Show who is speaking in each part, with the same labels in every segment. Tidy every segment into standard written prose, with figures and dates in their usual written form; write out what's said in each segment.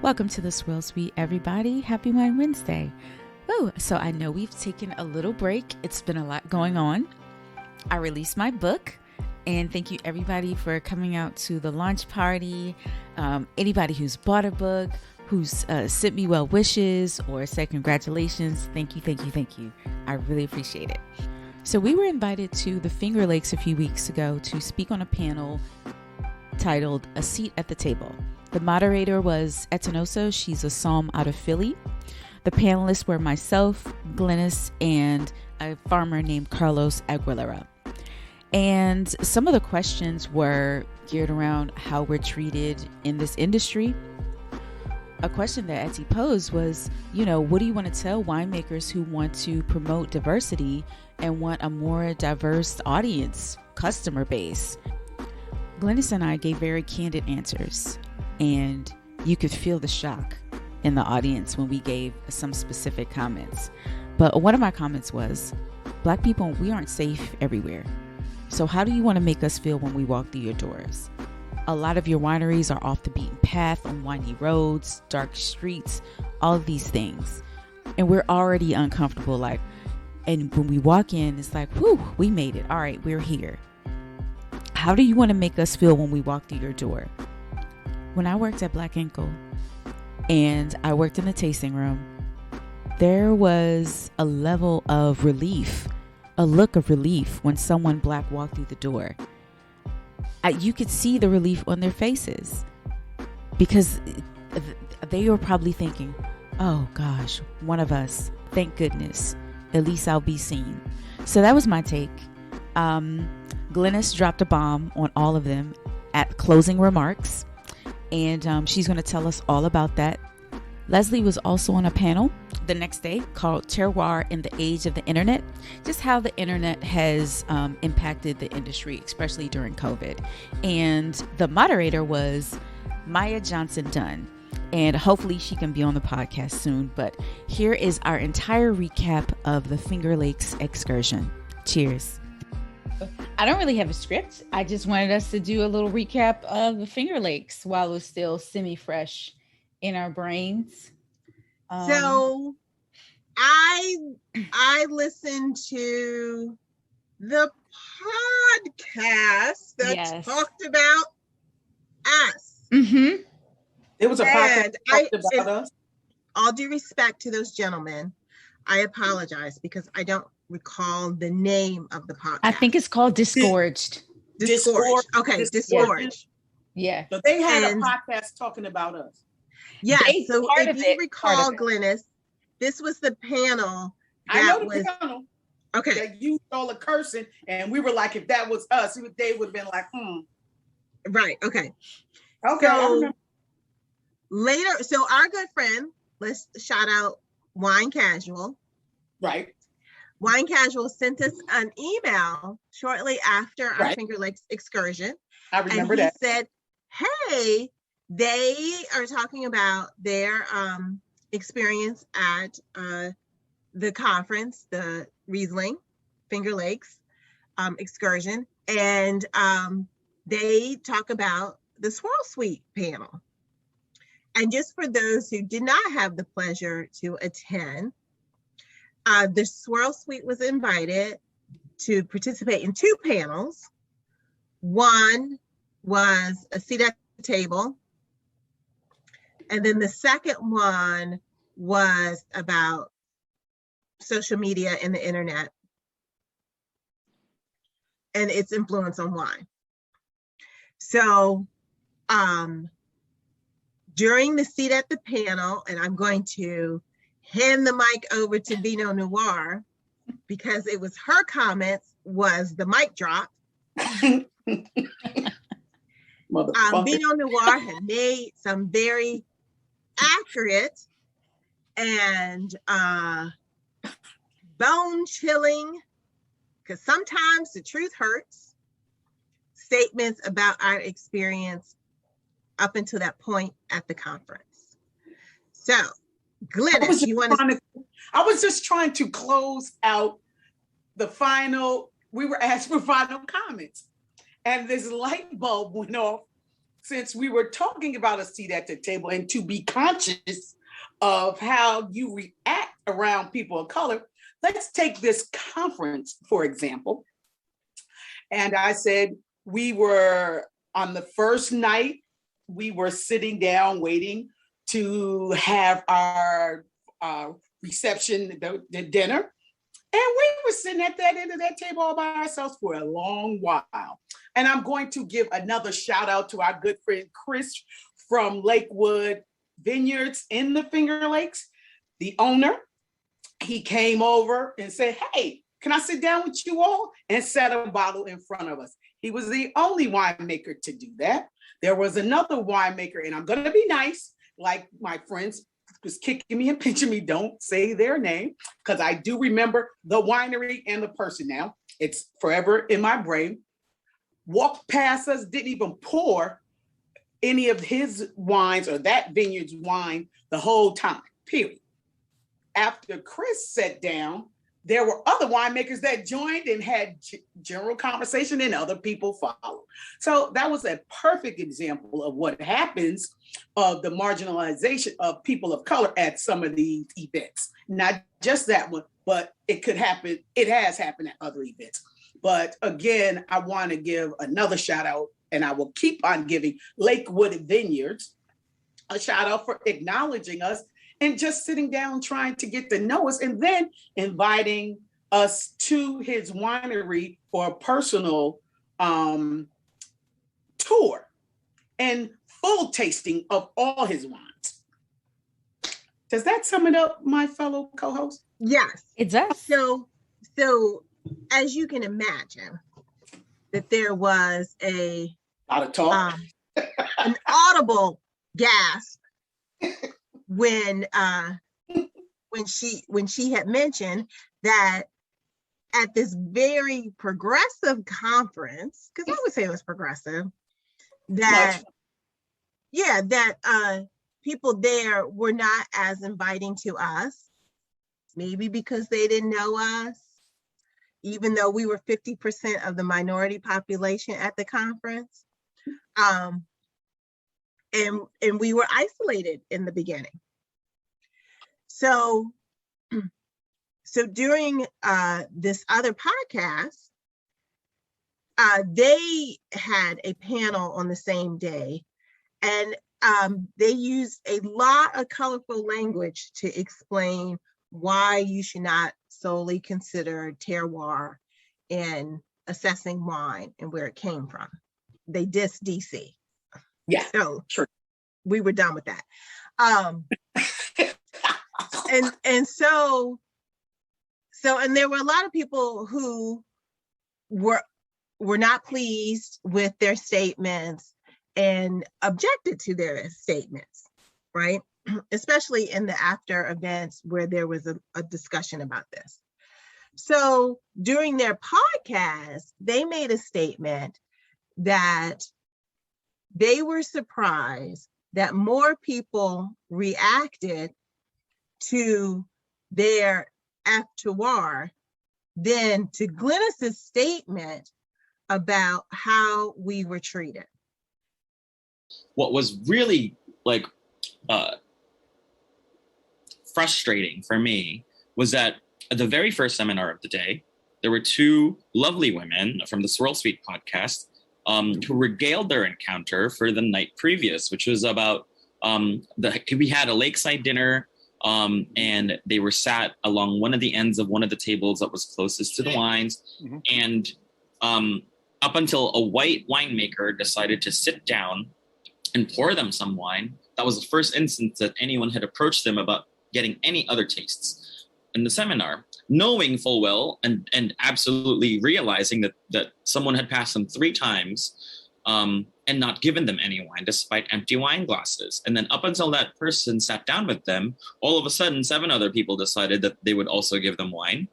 Speaker 1: Welcome to the Swirl Suite, everybody. Happy Wine Wednesday. Oh, so I know we've taken a little break. It's been a lot going on. I released my book, and thank you everybody for coming out to the launch party. Anybody who's bought a book, who's sent me well wishes or said congratulations. Thank you. I really appreciate it. So we were invited to the Finger Lakes a few weeks ago to speak on a panel titled A Seat at the Table. The moderator was Etanosa. She's a psalm out of Philly. The panelists were myself, Glynis, and a farmer named Carlos Aguilera. And some of the questions were geared around how we're treated in this industry. A question that Etty posed was, what do you want to tell winemakers who want to promote diversity and want a more diverse audience, customer base? Glynis and I gave very candid answers, and you could feel the shock in the audience when we gave some specific comments. But one of my comments was, Black people, we aren't safe everywhere. So how do you want to make us feel when we walk through your doors? A lot of your wineries are off the beaten path on windy roads, dark streets, all of these things. And we're already uncomfortable. And when we walk in, it's like, whew, we made it. All right, we're here. How do you want to make us feel when we walk through your door? When I worked at Black Ankle and I worked in the tasting room, there was a level of relief, a look of relief when someone Black walked through the door. You could see the relief on their faces because they were probably thinking, oh gosh, one of us, thank goodness, at least I'll be seen. So that was my take. Glynis dropped a bomb on all of them at closing remarks, and she's going to tell us all about that. Leslie was also on a panel the next day called Terrior in the Age of the Internet, just how the internet has impacted the industry, especially during COVID. And the moderator was Maya Johnson-Dunn, and hopefully she can be on the podcast soon. But here is our entire recap of the Finger Lakes excursion. Cheers. I don't really have a script. I just wanted us to do a little recap of the Finger Lakes while it was still semi-fresh in our brains.
Speaker 2: So I listened to the podcast that talked about us.
Speaker 1: Mm-hmm.
Speaker 3: It was a podcast that talked about us.
Speaker 2: All due respect to those gentlemen, I apologize because I don't recall the name of the podcast.
Speaker 1: I think it's called Disgorged.
Speaker 2: Disgorged. Okay, Disgorged.
Speaker 1: Yeah.
Speaker 3: So they had a podcast talking about us.
Speaker 2: Yeah. So if you recall, Glynis, this was the panel.
Speaker 3: I know the panel.
Speaker 2: Okay.
Speaker 3: That you all are cursing, and we were like, if that was us, they would have been like,
Speaker 2: Right. Okay.
Speaker 3: Okay.
Speaker 2: So later, so our good friend, let's shout out Wine Casual.
Speaker 3: Right.
Speaker 2: Wine Casual sent us an email shortly after our Finger Lakes excursion.
Speaker 3: I remember that.
Speaker 2: He said, hey, they are talking about their experience at the conference, the Riesling Finger Lakes excursion. And they talk about the Swirl Suite panel. And just for those who did not have the pleasure to attend, the Swirl Suite was invited to participate in two panels. One was a seat at the table. And then the second one was about social media and the internet and its influence on wine. So during the seat at the panel, and I'm going to hand the mic over to Vino Noir because it was her comments was the mic drop. Vino Noir had made some very accurate and bone chilling, because sometimes the truth hurts, statements about our experience up until that point at the conference. So Glynis,
Speaker 3: I was just trying to close out the final, we were asked for final comments. And this light bulb went off since we were talking about a seat at the table and to be conscious of how you react around people of color, let's take this conference, for example. And I said, we were on the first night, we were sitting down waiting to have our reception, the dinner. And we were sitting at that end of that table all by ourselves for a long while. And I'm going to give another shout out to our good friend Chris from Lakewood Vineyards in the Finger Lakes, the owner. He came over and said, hey, can I sit down with you all? And set a bottle in front of us. He was the only winemaker to do that. There was another winemaker, and I'm going to be nice, like my friends was kicking me and pinching me, don't say their name, because I do remember the winery and the person now. It's forever in my brain. Walked past us, didn't even pour any of his wines or that vineyard's wine the whole time, period. After Chris sat down, there were other winemakers that joined and had general conversation, and other people followed. So that was a perfect example of what happens of the marginalization of people of color at some of these events. Not just that one, but it could happen. It has happened at other events. But again, I want to give another shout out, and I will keep on giving Lakewood Vineyards a shout out for acknowledging us and just sitting down trying to get to know us, and then inviting us to his winery for a personal tour and full tasting of all his wines. Does that sum it up, my fellow co-host?
Speaker 2: Yes,
Speaker 1: It does.
Speaker 2: So as you can imagine, that there was a
Speaker 3: Lot of talk.
Speaker 2: an audible gasp when she had mentioned that at this very progressive conference, because I would say it was progressive, that people there were not as inviting to us, maybe because they didn't know us, even though we were 50% of the minority population at the conference. And we were isolated in the beginning. So during this other podcast, they had a panel on the same day, and they used a lot of colorful language to explain why you should not solely consider terroir in assessing wine and where it came from. They dissed DC.
Speaker 3: Yeah,
Speaker 2: so
Speaker 3: sure.
Speaker 2: We were done with that. And there were a lot of people who were not pleased with their statements and objected to their statements, right? Especially in the after events where there was a discussion about this. So during their podcast, they made a statement that they were surprised that more people reacted to their terroir than to Glynis's statement about how we were treated.
Speaker 4: What was really frustrating for me was that at the very first seminar of the day, there were two lovely women from the Swirl Suite podcast who regaled their encounter for the night previous, which was about we had a lakeside dinner, and they were sat along one of the ends of one of the tables that was closest to the wines. Mm-hmm. And up until a white winemaker decided to sit down and pour them some wine, that was the first instance that anyone had approached them about getting any other tastes in the seminar, knowing full well and absolutely realizing that someone had passed them 3 times and not given them any wine despite empty wine glasses. And then up until that person sat down with them, all of a sudden 7 other people decided that they would also give them wine,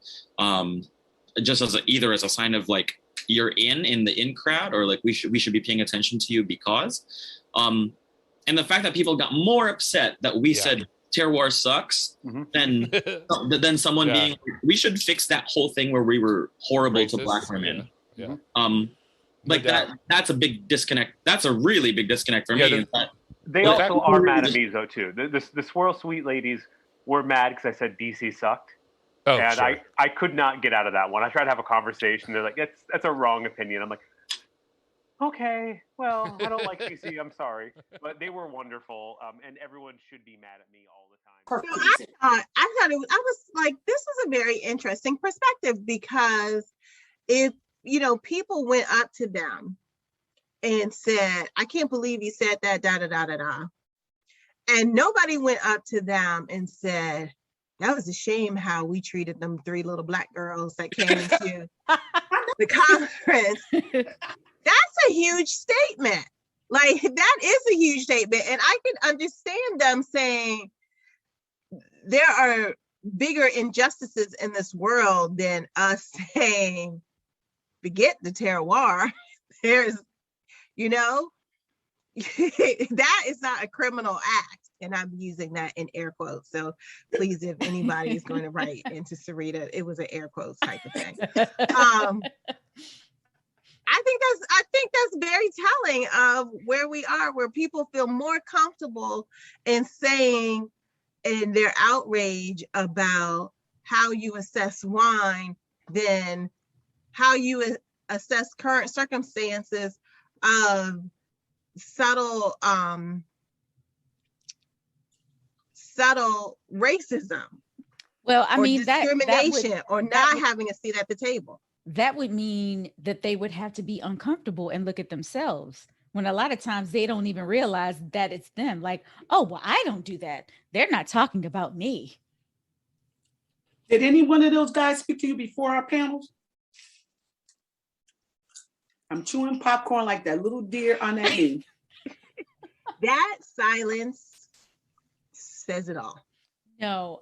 Speaker 4: just as either as a sign of like, you're in the in crowd, or like we should be paying attention to you because. And the fact that people got more upset that we said terroir sucks than someone being, we should fix that whole thing where we were horrible to Black women. like that's a big disconnect. That's a really big disconnect for me.
Speaker 5: They also are mad at me though too. The Swirl Suite ladies were mad because I said DC sucked. Oh, and sure. I could not get out of that one. I tried to have a conversation. They're like, that's a wrong opinion. I'm like, okay, well, I don't like DC. I'm sorry, but they were wonderful, and everyone should be mad at me all the time.
Speaker 2: So I was like, this is a very interesting perspective, because if people went up to them and said, I can't believe you said that, da da da da da, and nobody went up to them and said, that was a shame how we treated them 3 little Black girls that came into the conference. That's a huge statement. Like, that is a huge statement. And I can understand them saying there are bigger injustices in this world than us saying, forget the terroir. There's, that is not a criminal act. And I'm using that in air quotes. So please, if anybody is going to write into Sarita, it was an air quotes type of thing. I think that's very telling of where we are, where people feel more comfortable in saying in their outrage about how you assess wine than how you assess current circumstances of subtle racism.
Speaker 1: Well, I mean,
Speaker 2: discrimination or not having a seat at the table.
Speaker 1: That would mean that they would have to be uncomfortable and look at themselves, when a lot of times they don't even realize that it's them. Like, oh, well, I don't do that. They're not talking about me.
Speaker 3: Did any one of those guys speak to you before our panels? I'm chewing popcorn like that little deer on that knee.
Speaker 2: That silence says it all.
Speaker 1: No,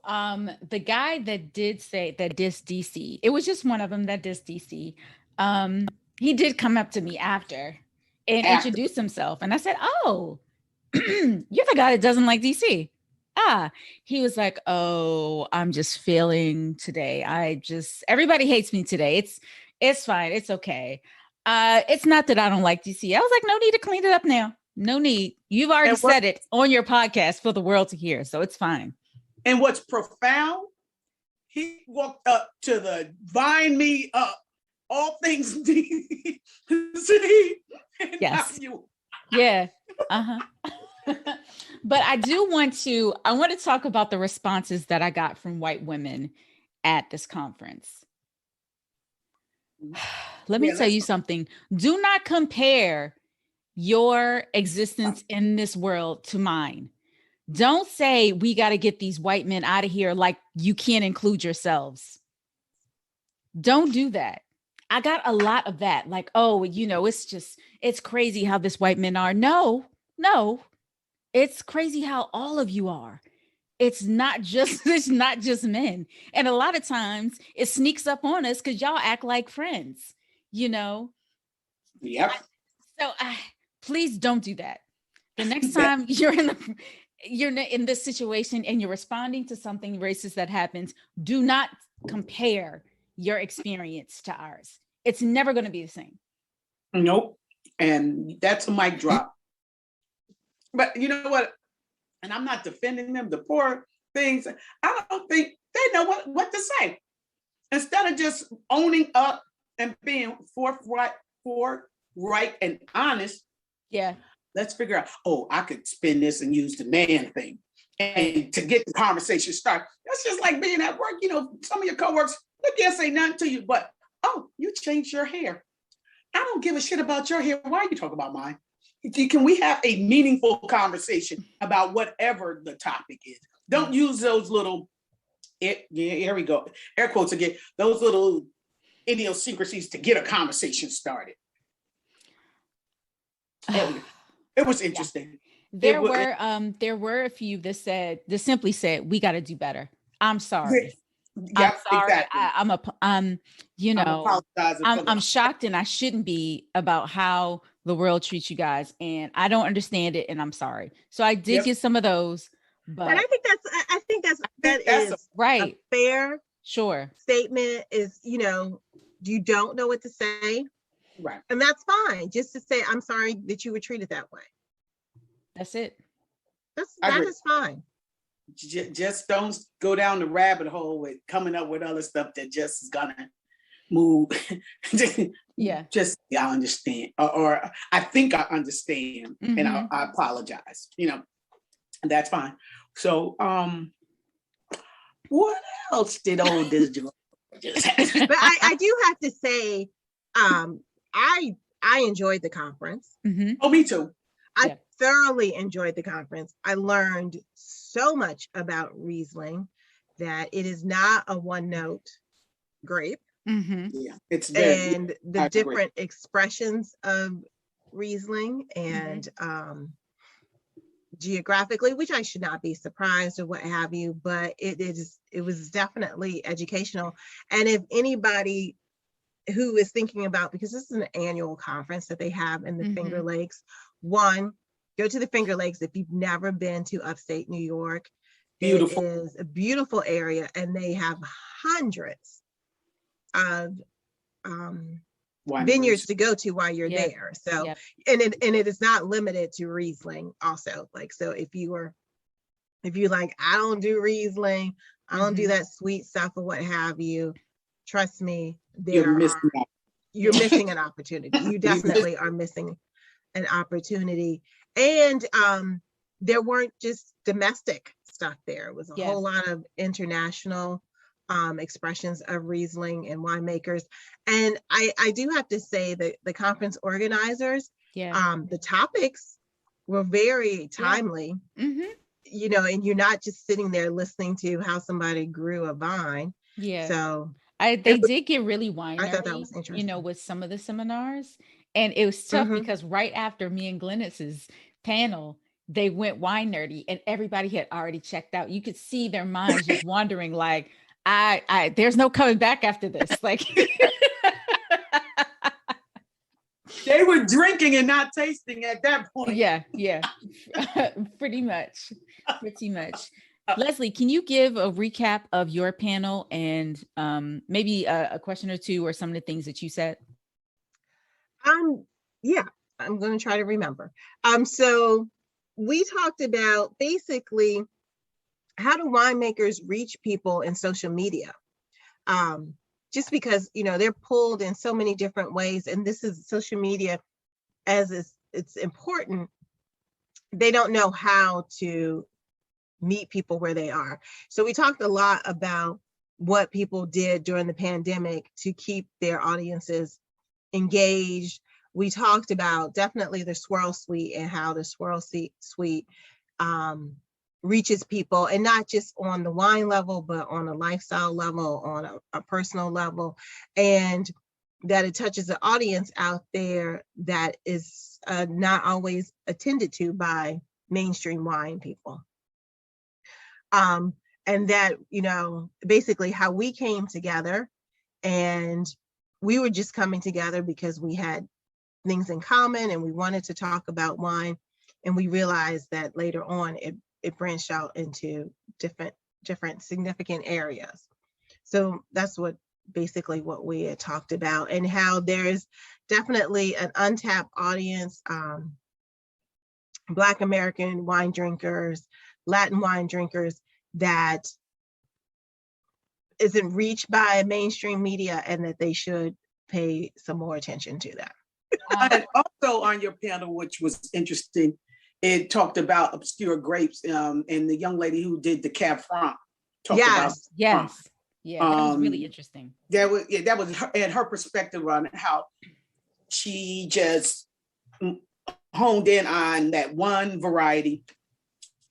Speaker 1: the guy that did say that dissed DC, it was just one of them that dissed DC. He did come up to me after and introduce himself. And I said, oh, you're the guy that doesn't like DC. He was like, oh, I'm just feeling today. Everybody hates me today. It's fine. It's okay. It's not that I don't like DC. I was like, no need to clean it up now. No need. You've already said it on your podcast for the world to hear. So it's fine.
Speaker 3: And what's profound, he walked up to the vine me up, all things DC.
Speaker 1: Yes. Yeah. But I want to talk about the responses that I got from white women at this conference. Let me tell you something. Do not compare your existence in this world to mine. Don't say we got to get these white men out of here like you can't include yourselves. Don't do that. I got a lot of that. Like, oh, it's crazy how this white men are. No, it's crazy how all of you are. It's not just men. And a lot of times it sneaks up on us because y'all act like friends, Yep. So please don't do that. The next time you're in this situation and you're responding to something racist that happens, do not compare your experience to ours. It's never going to be the same.
Speaker 3: Nope. And that's a mic drop. But you know what? And I'm not defending them, the poor things. I don't think they know what to say. Instead of just owning up and being forthright and honest. Yeah. Let's figure out, I could spin this and use the man thing and to get the conversation started. That's just like being at work. Some of your coworkers, they can't say nothing to you, but, you changed your hair. I don't give a shit about your hair. Why are you talking about mine? Can we have a meaningful conversation about whatever the topic is? Don't use those little, here we go, air quotes again, those little idiosyncrasies to get a conversation started. It was interesting.
Speaker 1: There were a few that simply said, we got to do better. I'm sorry.
Speaker 3: Yeah,
Speaker 1: I'm sorry.
Speaker 3: Exactly.
Speaker 1: I'm shocked, and I shouldn't be, about how the world treats you guys, and I don't understand it, and I'm sorry. So I did get some of those, but
Speaker 2: I think that is
Speaker 1: right.
Speaker 2: A fair
Speaker 1: statement.
Speaker 2: Is you don't know what to say.
Speaker 3: Right.
Speaker 2: And that's fine. Just to say, I'm sorry that you were treated that way.
Speaker 1: That's it.
Speaker 2: That is fine.
Speaker 3: Just don't go down the rabbit hole with coming up with other stuff that just is gonna move.
Speaker 1: Yeah.
Speaker 3: Just I understand, or I think I understand, and I apologize. That's fine. So, what else did old this do?
Speaker 2: But I do have to say, I enjoyed the conference.
Speaker 3: Oh, me too.
Speaker 2: I thoroughly enjoyed the conference. I learned so much about Riesling, that it is not a one-note grape.
Speaker 3: Yeah, it's
Speaker 2: and the different expressions of Riesling and geographically, which I should not be surprised or what have you, but it was definitely educational. And if anybody who is thinking about, because this is an annual conference that they have in the Finger Lakes, one, go to the Finger Lakes if you've never been to upstate New York. Beautiful. It is a beautiful area, and they have hundreds of vineyards to go to while you're there. So, and it is not limited to Riesling also. Like, so if you're like, I don't do Riesling, I don't do that sweet stuff or what have you, trust me, you're missing an opportunity. You definitely are missing an opportunity. And there weren't just domestic stuff there. It was a whole lot of international expressions of Riesling and winemakers. And I do have to say that the conference organizers, the topics were very timely, and you're not just sitting there listening to how somebody grew a vine. So
Speaker 1: they did get really wine. I thought that was interesting. With some of the seminars. And it was tough because right after me and Glynis's panel, they went wine nerdy, and everybody had already checked out. You could see their minds just wandering, like, I there's no coming back after this. Like
Speaker 3: they were drinking and not tasting at that point.
Speaker 1: Yeah. Pretty much. Leslie, can you give a recap of your panel and maybe a question or two or some of the things that you said?
Speaker 2: Yeah, I'm going to try to remember. So we talked about basically how do winemakers reach people in social media? Just because, they're pulled in so many different ways, and this is social media, as it's important, they don't know how to meet people where they are. So we talked a lot about what people did during the pandemic to keep their audiences engaged. We talked about definitely the Swirl Suite and how the Swirl Suite reaches people, and not just on the wine level, but on a lifestyle level, on a personal level, and that it touches the audience out there that is not always attended to by mainstream wine people. And that, basically how we came together, and we were just coming together because we had things in common and we wanted to talk about wine. And we realized that later on it branched out into different significant areas. So that's basically what we had talked about, and how there is definitely an untapped audience, Black American wine drinkers, Latin wine drinkers, that isn't reached by mainstream media, and that they should pay some more attention to that.
Speaker 3: And also on your panel, which was interesting, it talked about obscure grapes, and the young lady who did the Cab Franc talked about.
Speaker 1: Yes. Yeah, that was really interesting.
Speaker 3: That was her, and her perspective on how she just honed in on that one variety,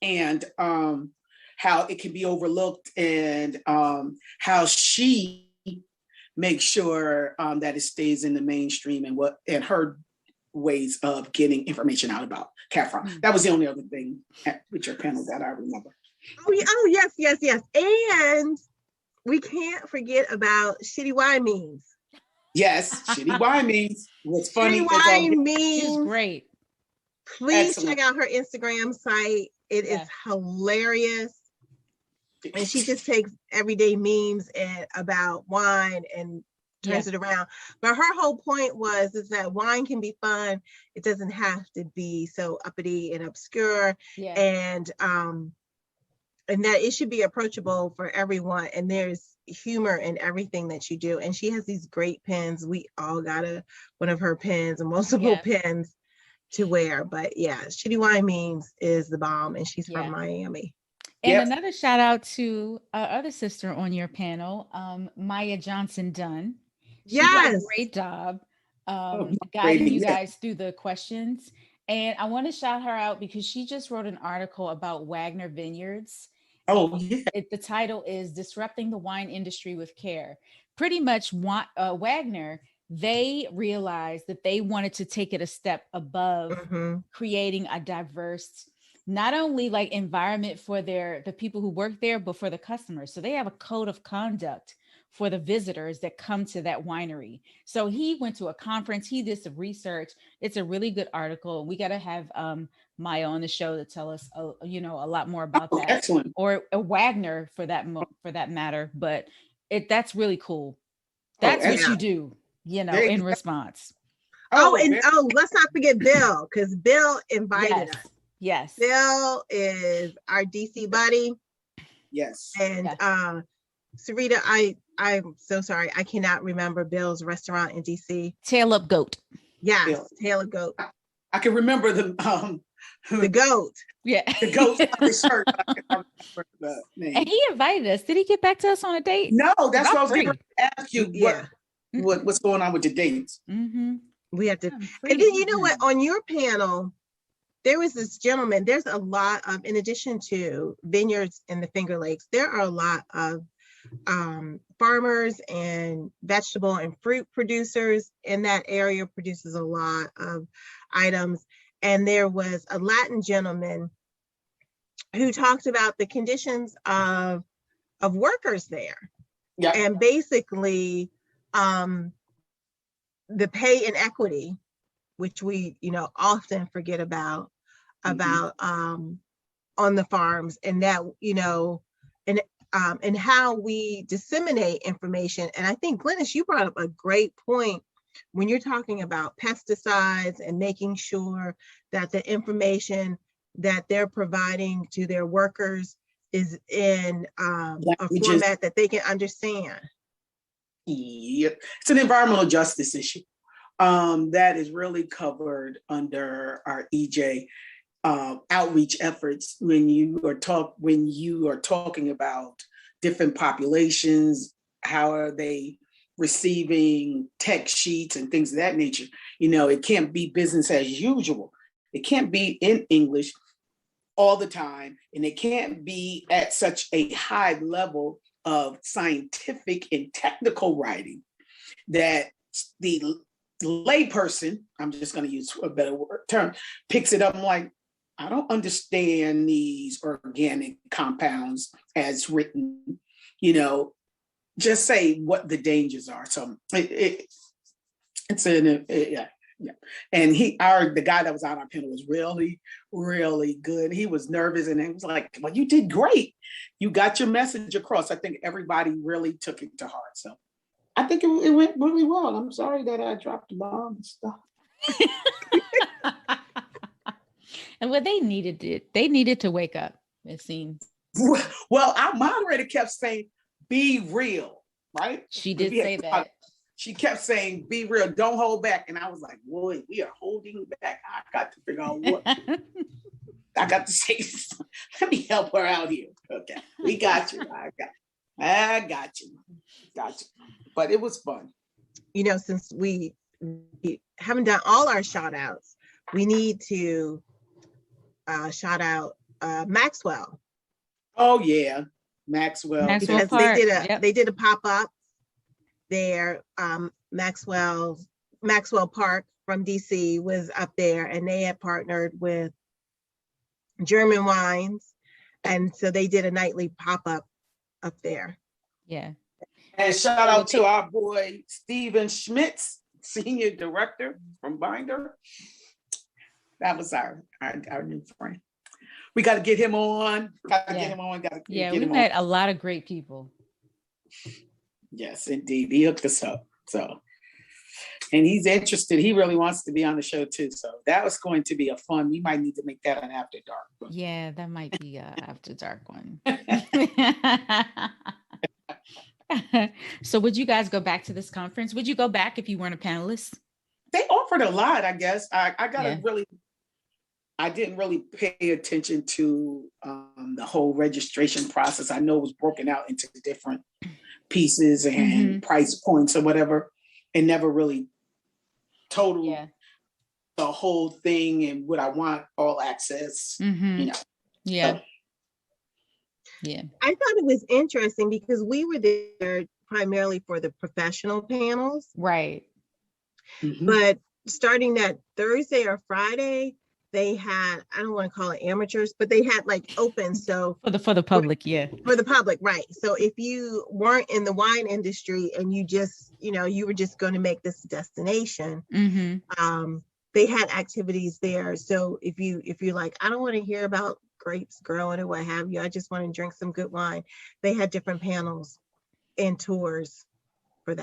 Speaker 3: and how it can be overlooked, and how she makes sure that it stays in the mainstream, and her ways of getting information out about Cab Franc. That was the only other thing with your panel that I remember.
Speaker 2: Oh yes. And we can't forget about shitty wine memes.
Speaker 3: Yes, shitty wine memes. What's funny?
Speaker 2: Shitty wine memes.
Speaker 1: She's great.
Speaker 2: Please check out her Instagram site. It is hilarious. And she just takes everyday memes about wine and turns it around. But her whole point is that wine can be fun. It doesn't have to be so uppity and obscure. And that it should be approachable for everyone. And there's humor in everything that you do. And she has these great pens. We all got one of her pens and multiple pens to wear. But yeah, Shitty Wine Memes is the bomb, and she's from Miami.
Speaker 1: And another shout out to our other sister on your panel, Maya Johnson Dunn. She did a great job guiding you guys through the questions. And I want to shout her out because she just wrote an article about Wagner Vineyards. The title is Disrupting the Wine Industry with Care. Pretty much Wagner, they realized that they wanted to take it a step above creating a diverse, not only like environment for the people who work there, but for the customers. So they have a code of conduct for the visitors that come to that winery. So he went to a conference, he did some research. It's a really good article. We got to have Maya on the show to tell us, a lot more about that.
Speaker 3: Excellent.
Speaker 1: Or a Wagner for that matter. But that's really cool. That's what you do, in response.
Speaker 2: Let's not forget Bill, because Bill invited us.
Speaker 1: Yes.
Speaker 2: Bill is our DC buddy.
Speaker 3: Yes.
Speaker 2: And Sarita, I'm so sorry. I cannot remember Bill's restaurant in DC.
Speaker 1: Tail Up Goat.
Speaker 2: Yes,
Speaker 3: Bill.
Speaker 2: Tail Up Goat.
Speaker 3: I can remember the
Speaker 2: goat.
Speaker 1: Yeah.
Speaker 3: The goat on his shirt. I can remember the name.
Speaker 1: And he invited us. Did he get back to us on a date?
Speaker 3: No, that's what I was going to ask you. What's going on with the dates?
Speaker 2: We have to. And then you know what? On your panel, there was this gentleman. There's a lot of, in addition to vineyards in the Finger Lakes, there are a lot of farmers and vegetable and fruit producers in that area. Produces a lot of items. And there was a Latin gentleman who talked about the conditions of workers there. Yeah. And basically the pay inequity, which we often forget about on the farms, and that and how we disseminate information. And I think, Glynis, you brought up a great point when you're talking about pesticides and making sure that the information that they're providing to their workers is in a format that they can understand.
Speaker 3: Yep. It's an environmental justice issue that is really covered under our EJ outreach efforts when you are talking about different populations. How are they receiving text sheets and things of that nature? It can't be business as usual. It can't be in English all the time, and it can't be at such a high level of scientific and technical writing that the layperson, I'm just going to use a better term, picks it up and like, I don't understand these organic compounds as written, just say what the dangers are. So it's yeah. And the guy that was on our panel was really, really good. He was nervous and he was like, well, you did great. You got your message across. I think everybody really took it to heart. So I think it went really well. I'm sorry that I dropped the bomb and stuff.
Speaker 1: And what they needed it. They needed to wake up, it seems.
Speaker 3: Well, our moderator kept saying, be real, right?
Speaker 1: She did say that.
Speaker 3: She kept saying, be real, don't hold back. And I was like, boy, we are holding back. I got to figure out what. I got to say, let me help her out here. Okay, we got you. I got you. But it was fun.
Speaker 2: Since we haven't done all our shout outs, we need to shout out Maxwell.
Speaker 3: Oh yeah, Maxwell.
Speaker 2: Because they did a pop-up there. Maxwell Park from DC was up there, and they had partnered with German Wines, and so they did a nightly pop-up up there.
Speaker 1: Yeah.
Speaker 3: And shout out to our boy Steven Schmitz, Senior Director from Binder. That was our new friend. We got to get him on.
Speaker 1: We've had a lot of great people.
Speaker 3: Yes, indeed. He hooked us up. So, and he's interested. He really wants to be on the show too. So that was going to be a fun. We might need to make that an after dark one.
Speaker 1: Yeah, that might be a after dark one. So would you guys go back to this conference? Would you go back if you weren't a panelist?
Speaker 3: They offered a lot, I guess. I didn't really pay attention to the whole registration process. I know it was broken out into different pieces and price points or whatever, and never really totaled the whole thing and would I want all access, you know.
Speaker 1: Yeah.
Speaker 3: So.
Speaker 2: Yeah. I thought it was interesting because we were there primarily for the professional panels.
Speaker 1: Right.
Speaker 2: But starting that Thursday or Friday, they had, I don't want to call it amateurs, but they had like open. So
Speaker 1: for the public,
Speaker 2: for the public, right. So if you weren't in the wine industry and you just, you know, you were just going to make this destination, they had activities there. So if you're like, I don't want to hear about grapes growing or what have you, I just want to drink some good wine, they had different panels and tours for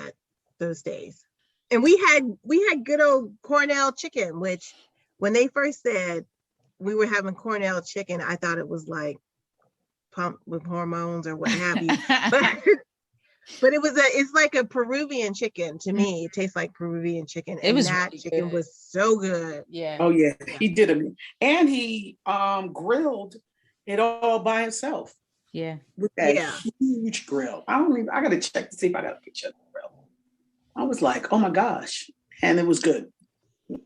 Speaker 2: those days. And we had good old Cornell chicken, which when they first said we were having Cornell chicken, I thought it was like pumped with hormones or what have you. But it's like a Peruvian chicken to me. It tastes like Peruvian chicken. And that really chicken was so good.
Speaker 1: Yeah.
Speaker 3: Oh yeah, he did it, and he grilled it all by himself.
Speaker 1: Yeah.
Speaker 3: With that huge grill. I gotta check to see if I got a picture of the grill. I was like, oh my gosh, and it was good.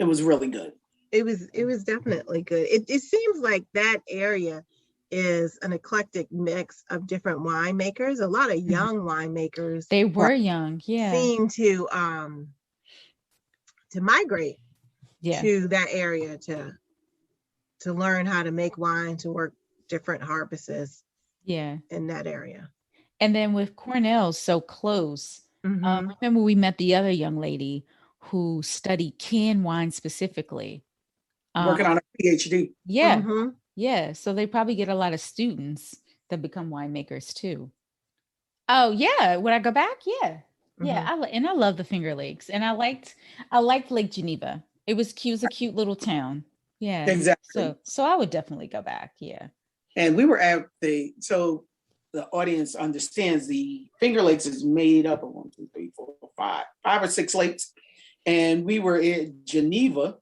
Speaker 3: It was really good.
Speaker 2: It was definitely good. It seems like that area is an eclectic mix of different winemakers. A lot of young winemakers.
Speaker 1: They were young,
Speaker 2: seem to migrate to that area to learn how to make wine, to work different harvests in that area.
Speaker 1: And then with Cornell so close, remember we met the other young lady who studied canned wine specifically.
Speaker 3: Working on a PhD.
Speaker 1: Yeah. Yeah. So they probably get a lot of students that become winemakers too. Oh yeah. Would I go back? Yeah. Yeah. I love the Finger Lakes. And I liked Lake Geneva. It was cute. It was a cute little town. Yeah.
Speaker 3: Exactly.
Speaker 1: So I would definitely go back. Yeah.
Speaker 3: And we were at so the audience understands the Finger Lakes is made up of 1, 2, 3, 4, 5 or 6 lakes. And we were in Geneva.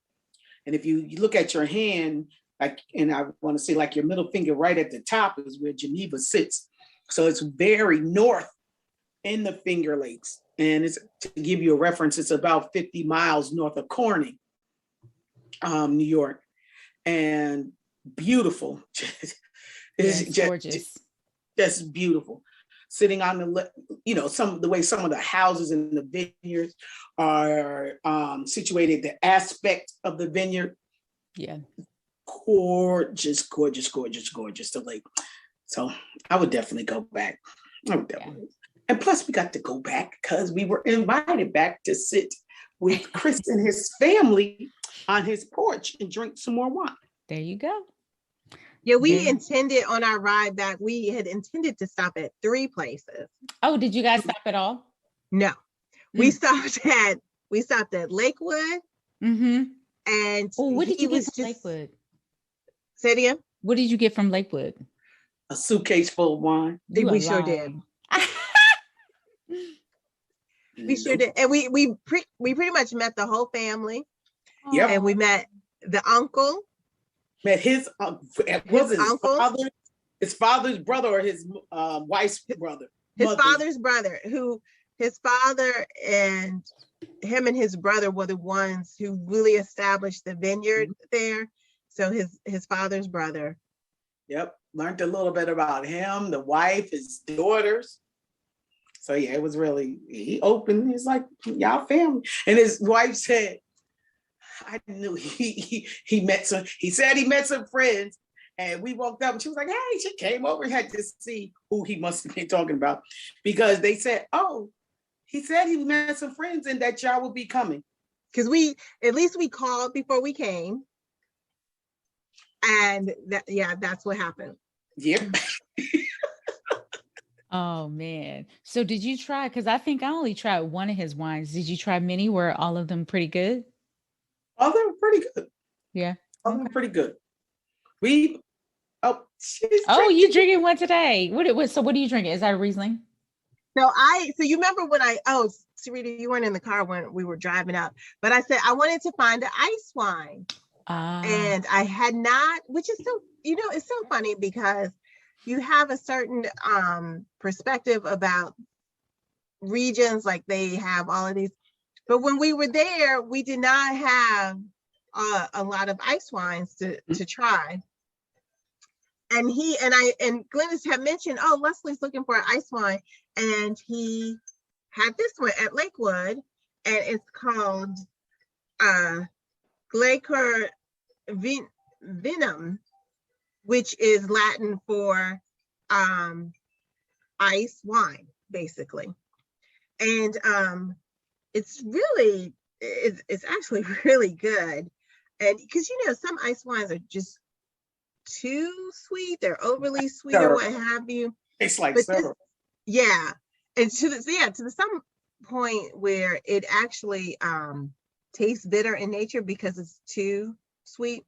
Speaker 3: And if you look at your hand, like, and I want to say like your middle finger right at the top is where Geneva sits. So it's very north in the Finger Lakes. And it's, to give you a reference, it's about 50 miles north of Corning, New York. And beautiful.
Speaker 1: It's gorgeous.
Speaker 3: Just beautiful. Sitting on the, the way some of the houses in the vineyards are situated, the aspect of the vineyard.
Speaker 1: Yeah.
Speaker 3: Gorgeous, gorgeous, gorgeous, gorgeous, the lake. So I would definitely go back. And plus we got to go back because we were invited back to sit with Chris and his family on his porch and drink some more wine.
Speaker 1: There you go.
Speaker 2: Yeah, we intended on our ride back, we had intended to stop at 3 places.
Speaker 1: Oh, did you guys stop at all?
Speaker 2: No. We stopped at Lakewood. And
Speaker 1: what did you get from Lakewood?
Speaker 2: Say it again.
Speaker 1: What did you get from Lakewood?
Speaker 3: A suitcase full of wine.
Speaker 2: We sure did. We sure did. And we pretty much met the whole family.
Speaker 3: Yep.
Speaker 2: And we met the uncle.
Speaker 3: Met his uncle, his father's brother, or his wife's brother.
Speaker 2: His father's brother, who his father and him and his brother were the ones who really established the vineyard there. So his father's brother.
Speaker 3: Yep. Learned a little bit about him, the wife, his daughters. So yeah, it was really, he opened, he's like, y'all family. And his wife said, I knew he said he met some friends, and we walked up and she was like, hey, she came over and had to see who he must have been talking about, because they said, oh, he said he met some friends and that y'all will be coming.
Speaker 2: Because at least we called before we came. And that's what happened.
Speaker 3: Yep.
Speaker 1: Oh man. So did you try, because I think I only tried one of his wines. Did you try many? Were all of them pretty good?
Speaker 3: All of them are pretty good.
Speaker 1: Yeah.
Speaker 3: All of them are pretty good. She's
Speaker 1: Oh, you
Speaker 3: drinking.
Speaker 1: drinking one today. So what are you drinking? Is that a Riesling?
Speaker 2: So you remember when Sarita, you weren't in the car when we were driving up, but I said I wanted to find an ice wine. And I had not, which is so, it's so funny because you have a certain perspective about regions, like they have all of these. But when we were there, we did not have a lot of ice wines to try. And Glynis had mentioned, oh, Leslie's looking for an ice wine. And he had this one at Lakewood, and it's called Glycer Vinum, which is Latin for ice wine, basically. And it's actually really good. And because some ice wines are just too sweet, they're overly sweet or what have you.
Speaker 3: It's like syrup.
Speaker 2: Yeah. And to some point where it actually tastes bitter in nature because it's too sweet.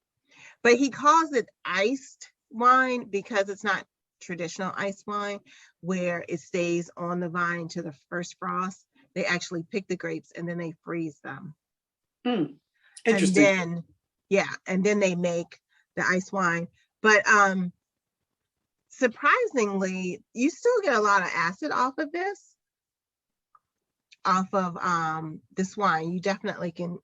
Speaker 2: But he calls it iced wine because it's not traditional ice wine where it stays on the vine to the first frost. They actually pick the grapes and then they freeze them.
Speaker 3: Interesting.
Speaker 2: And then they make the ice wine. But surprisingly, you still get a lot of acid off of this wine. You definitely can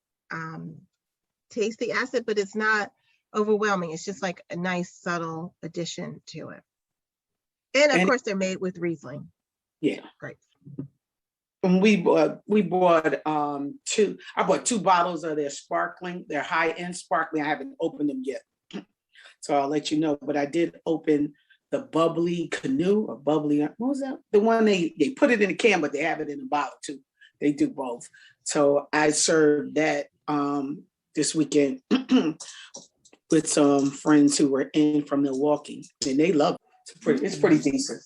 Speaker 2: taste the acid, but it's not overwhelming. It's just like a nice subtle addition to it. And of course, they're made with Riesling.
Speaker 3: Yeah,
Speaker 2: great.
Speaker 3: And we bought two. I bought 2 bottles of their sparkling. They're high-end sparkling. I haven't opened them yet, so I'll let you know. But I did open the bubbly canoe or bubbly. What was that? The one they put it in a can, but they have it in a bottle too. They do both. So I served that this weekend with some friends who were in from Milwaukee, and they love it. It's pretty decent.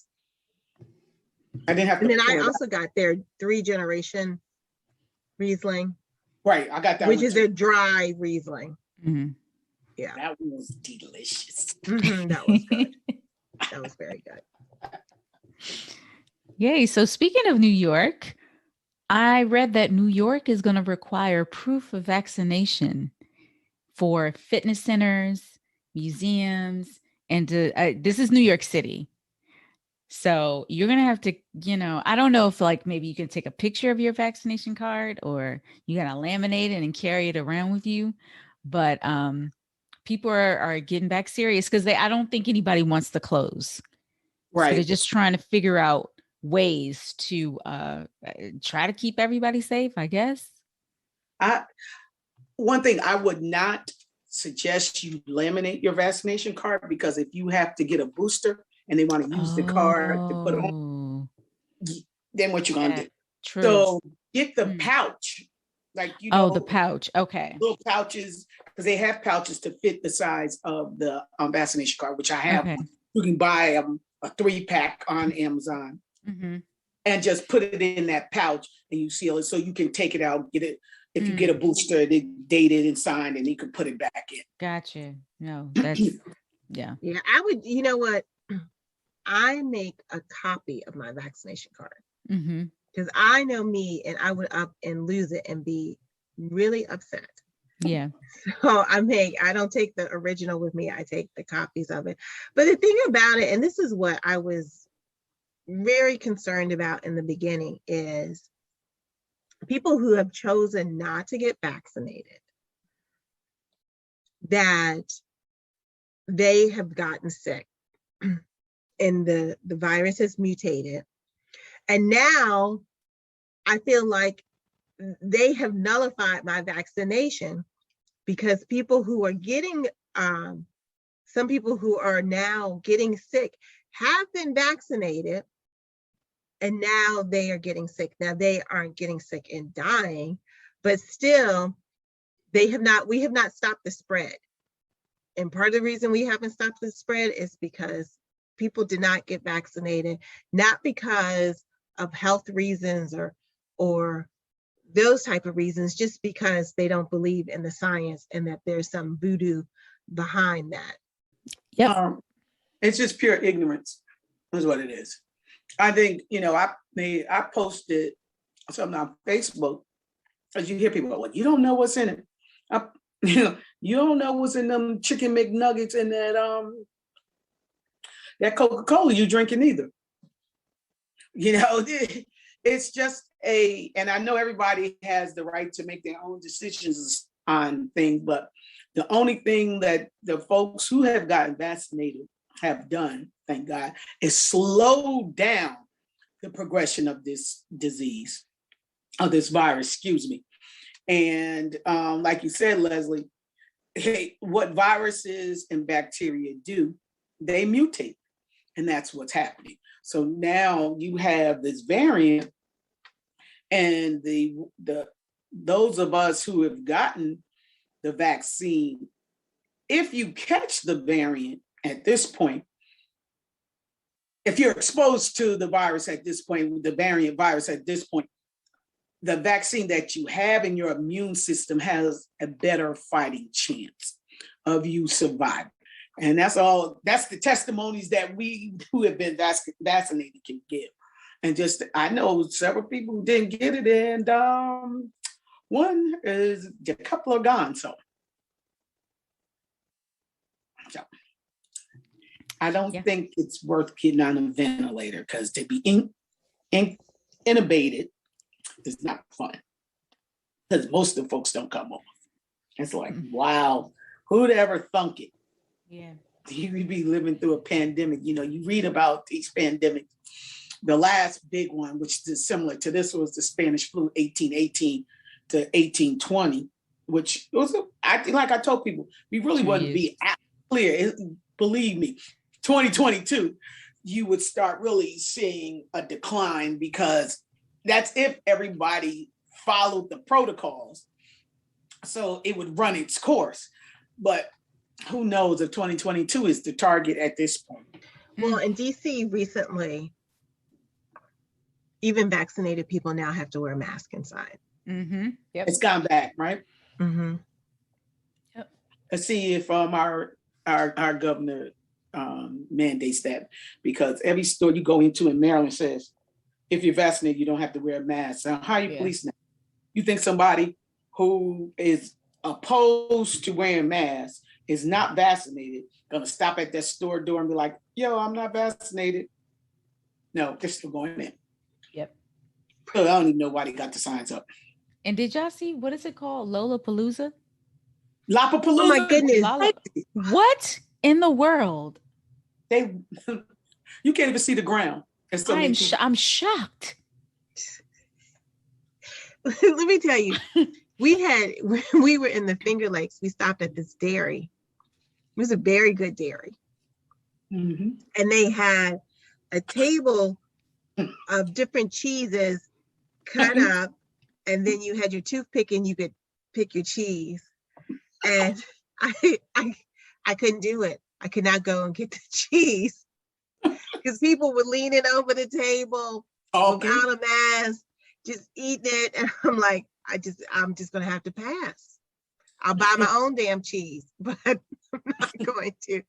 Speaker 3: I didn't have to.
Speaker 2: And then I also got their 3-generation Riesling.
Speaker 3: Right, I got that,
Speaker 2: which is their dry Riesling.
Speaker 1: Mm-hmm.
Speaker 2: Yeah,
Speaker 3: that was delicious.
Speaker 2: That was good. That was very good.
Speaker 1: Yay! So speaking of New York, I read that New York is going to require proof of vaccination for fitness centers, museums, and this is New York City. So you're going to have to, I don't know if maybe you can take a picture of your vaccination card or you got to laminate it and carry it around with you. But people are getting back serious because I don't think anybody wants to close.
Speaker 3: Right.
Speaker 1: So they're just trying to figure out ways to try to keep everybody safe, I guess.
Speaker 3: One thing I would not suggest you laminate your vaccination card, because if you have to get a booster and they want to use the card to put on, then what you gonna do?
Speaker 1: True.
Speaker 3: So get the pouch,
Speaker 1: the pouch. Okay.
Speaker 3: Little pouches, because they have pouches to fit the size of the vaccination card, which I have. Okay. You can buy a 3-pack on Amazon, and just put it in that pouch, and you seal it so you can take it out, get it. If you get a booster, they dated and signed, and you can put it back in.
Speaker 1: Gotcha. No, that's yeah.
Speaker 2: Yeah, I would. You know what? I make a copy of my vaccination card because I know me, and I would up and lose it and be really upset.
Speaker 1: Yeah.
Speaker 2: So I don't take the original with me. I take the copies of it. But the thing about it, and this is what I was very concerned about in the beginning, is people who have chosen not to get vaccinated, that they have gotten sick and the virus has mutated. And now I feel like they have nullified my vaccination, because people who are getting, some people who are now getting sick have been vaccinated, and now they are getting sick. Now they aren't getting sick and dying, but still we have not stopped the spread. And part of the reason we haven't stopped the spread is because people did not get vaccinated, not because of health reasons or those type of reasons, just because they don't believe in the science and that there's some voodoo behind that.
Speaker 1: Yep.
Speaker 3: It's just pure ignorance is what it is. I think, I posted something on Facebook, as you hear people, well, you don't know what's in it. You don't know what's in them chicken McNuggets and that Coca-Cola you drinking either. It's just and I know everybody has the right to make their own decisions on things, but the only thing that the folks who have gotten vaccinated have done, thank God, is slow down the progression of this disease, of this virus, excuse me. And like you said, Leslie, what viruses and bacteria do, they mutate, and that's what's happening. So now you have this variant, and those of us who have gotten the vaccine, if you catch the variant at this point, if you're exposed to the virus at this point, the variant virus at this point, the vaccine that you have in your immune system has a better fighting chance of you surviving. And that's the testimonies that we who have been vaccinated can give. And I know several people who didn't get it, and a couple are gone. So I don't think it's worth getting on a ventilator, because to be intubated is not fun, because most of the folks don't come off. It's like, wow, who'd ever thunk it?
Speaker 1: Yeah.
Speaker 3: You be living through a pandemic. You read about these pandemics. The last big one, which is similar to this, was the Spanish flu, 1818 to 1820, which was, like I told people, we really wouldn't be clear. Believe me, 2022, you would start really seeing a decline, because that's if everybody followed the protocols. So it would run its course. But who knows if 2022 is the target at this point.
Speaker 2: Well, in DC recently, even vaccinated people now have to wear a mask inside.
Speaker 1: Mm-hmm. Yep.
Speaker 3: It's gone back, right?
Speaker 2: Mm-hmm.
Speaker 1: Yep.
Speaker 3: Let's see if our governor mandates that, because every store you go into in Maryland says, if you're vaccinated, you don't have to wear a mask. So how are you police now? You think somebody who is opposed to wearing masks, is not vaccinated, gonna stop at that store door and be like, yo, I'm not vaccinated? No, they're still going in.
Speaker 1: Yep.
Speaker 3: I don't even know why they got the signs up.
Speaker 1: And did y'all see, what is it called? Lollapalooza?
Speaker 3: Lollapalooza.
Speaker 2: Oh my goodness.
Speaker 1: What in the world?
Speaker 3: You can't even see the ground.
Speaker 1: I'm shocked.
Speaker 2: Let me tell you, we were in the Finger Lakes. We stopped at this dairy. It was a very good dairy.
Speaker 3: Mm-hmm.
Speaker 2: And they had a table of different cheeses cut up, and then you had your toothpick and you could pick your cheese. And I couldn't do it. I could not go and get the cheese, because people were leaning over the table without a mask, just eating it. And I'm like, I'm just gonna have to pass. I'll buy my own damn cheese, but I'm not going to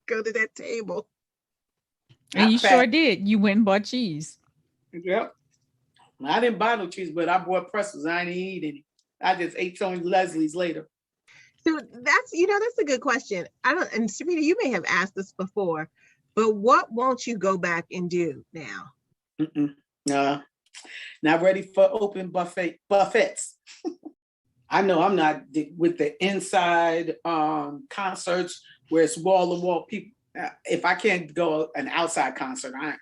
Speaker 2: go to that table.
Speaker 1: And you sure did. You went and bought cheese.
Speaker 3: Yep. I didn't buy no cheese, but I bought pretzels. I didn't eat any. I just ate some Leslie's later.
Speaker 2: So that's a good question. And Sabrina, you may have asked this before, but what won't you go back and do now?
Speaker 3: No, not ready for open buffets. I know I'm not with the inside concerts where it's wall to wall people. If I can't go an outside concert, I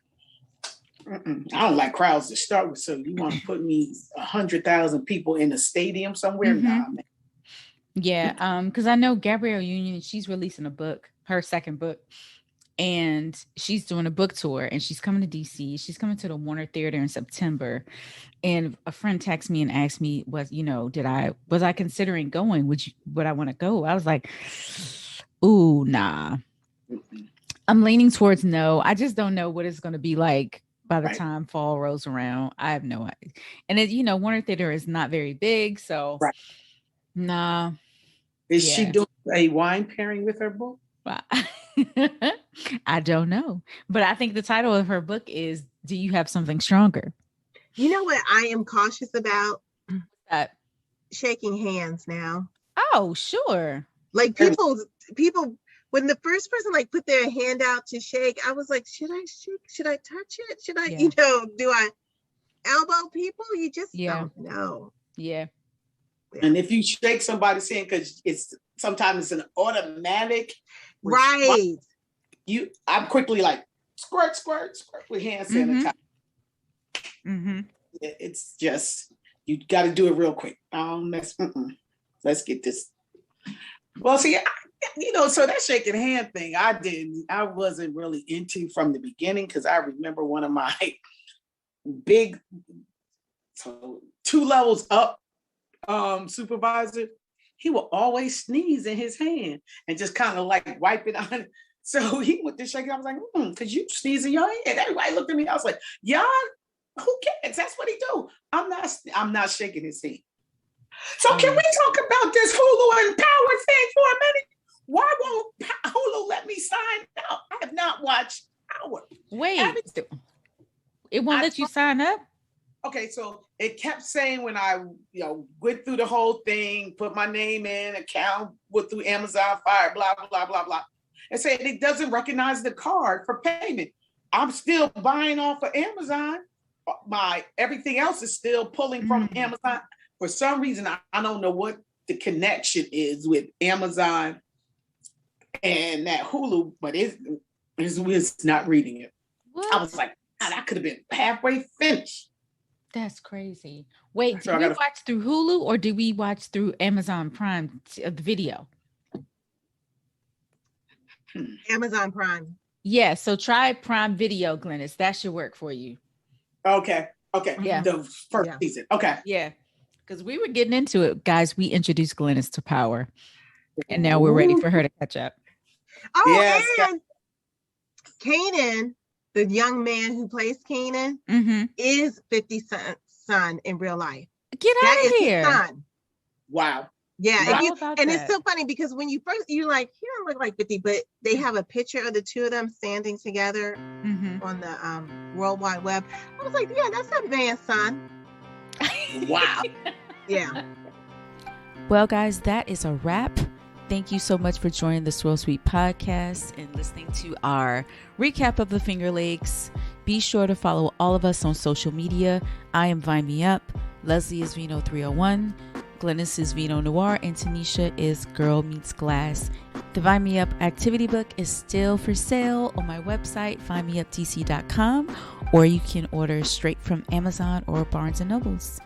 Speaker 3: don't like crowds to start with. So you want to put me 100,000 people in a stadium somewhere?
Speaker 1: Mm-hmm.
Speaker 3: Nah, man.
Speaker 1: Yeah, because I know Gabrielle Union, she's releasing a book, her second book, and she's doing a book tour, and she's coming to DC. She's coming to the Warner Theater in September. And a friend texted me and asked me, was I considering going? Would I want to go? I was like, ooh, nah. I'm leaning towards no. I just don't know what it's going to be like by the time fall rolls around. I have no idea. And it, Warner Theater is not very big, so nah.
Speaker 3: Is she doing a wine pairing with her book?
Speaker 1: I don't know, but I think the title of her book is "Do You Have Something Stronger?"
Speaker 2: You know what I am cautious about? Shaking hands now.
Speaker 1: Oh, sure.
Speaker 2: Like people. When the first person like put their hand out to shake, I was like, should I shake? Should I touch it? Should I, do I elbow people? You just don't know.
Speaker 1: Yeah.
Speaker 3: And if you shake somebody's hand, because sometimes it's an automatic.
Speaker 2: Right.
Speaker 3: I'm quickly like, squirt, squirt, squirt with hand sanitizer.
Speaker 1: Mm-hmm.
Speaker 3: It's just, you got to do it real quick. Let's get this. Well, see, so that shaking hand thing, I wasn't really into from the beginning, because I remember one of my big, 2 levels up supervisor, he will always sneeze in his hand and just kind of like wipe it on. So he went to shake it. I was like, because you sneeze in your hand. Everybody looked at me. I was like, y'all, who cares? That's what he do. I'm not shaking his hand. So can we talk about this Hulu and Power thing for a minute? Why won't Hulu let me sign up? I have not watched Power.
Speaker 1: Wait, it won't let you sign up?
Speaker 3: Okay, so it kept saying when I went through the whole thing, put my name in, account, went through Amazon Fire, blah, blah, blah, blah. It said it doesn't recognize the card for payment. I'm still buying off of Amazon. Everything else is still pulling from Amazon. For some reason, I don't know what the connection is with Amazon and that Hulu, but it's not reading it.
Speaker 1: What?
Speaker 3: I was like, that could have been halfway finished.
Speaker 1: That's crazy. Wait, did we watch through Hulu or did we watch through Amazon Prime the video?
Speaker 2: Amazon Prime.
Speaker 1: Yeah, so try Prime Video, Glynis. That should work for you.
Speaker 3: Okay.
Speaker 1: Yeah.
Speaker 3: The first season. Okay.
Speaker 1: Yeah. Because we were getting into it, guys. We introduced Glynis to Power, and now we're ready for her to catch up.
Speaker 2: Oh, yes. And Kanan, the young man who plays Kanan, is 50 Cent's son in real life.
Speaker 1: Get out of here!
Speaker 2: His son.
Speaker 3: Wow.
Speaker 2: Yeah, it's so funny because when you're like, he don't look like 50, but they have a picture of the two of them standing together on the World Wide Web. I was like, yeah, that's that man's son.
Speaker 3: Wow.
Speaker 2: Yeah.
Speaker 1: Well, guys, that is a wrap. Thank you so much for joining the Swirl Suite podcast and listening to our recap of the Finger Lakes. Be sure to follow all of us on social media. I am Vine Me Up. Leslie is Vino301. Glynis is Vino Noir. And Tanisha is Girl Meets Glass. The Vine Me Up activity book is still for sale on my website, finemeupdc.com, or you can order straight from Amazon or Barnes & Nobles.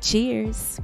Speaker 1: Cheers.